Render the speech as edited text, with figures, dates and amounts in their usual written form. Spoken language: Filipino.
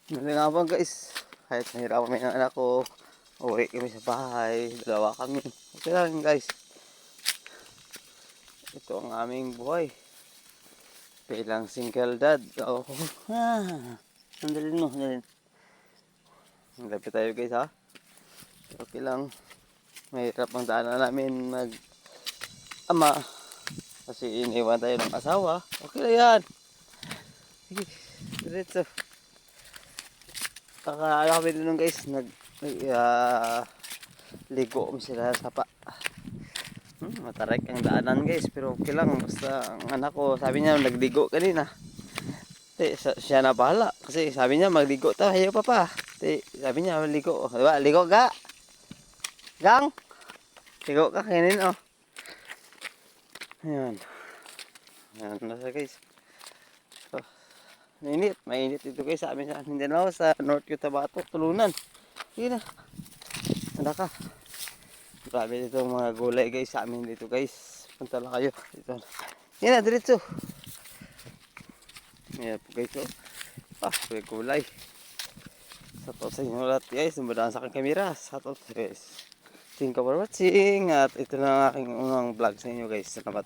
Muli nga po guys, kahit mahirap kami ng anak ko, uwi kami sa bahay, dalawa kami. Okay lang guys, ito ang aming buhay. Bilang single dad. Oh, sandalin mo, sandalin. Lapit tayo guys ha. Okay lang, mahirap ang daanan namin mag-ama. Kasi iniwan tayo ng asawa. Okay lang yan. Sige, diretso. Kakaano kami dun guys, ligo kami sila sa sapa. Matarik ang daanan guys, pero okay lang. Basta ang anak ko, sabi niya nagligo kanina. Siya na bahala. Kasi sabi niya magligo tayo papa. Sabi niya maligo. Diba? Ligo ka? Gang? Ligo ka kanina oh. Ayan. Ayan na guys. So, mainit ito guys sa amin sa Mindanao, sa North Cotabato, Tulunan. Sige na. Handa ka. Grabe dito mga gulay guys sa amin dito guys. Punta lang kayo dito. Yan na, diretso. Yan po guys. May gulay. Shoutout sa inyo lahat guys. Dumadaan sa aking kamera. Shoutout guys. Thank you for watching. At ito na ang aking unang vlog sa inyo guys. Salamat.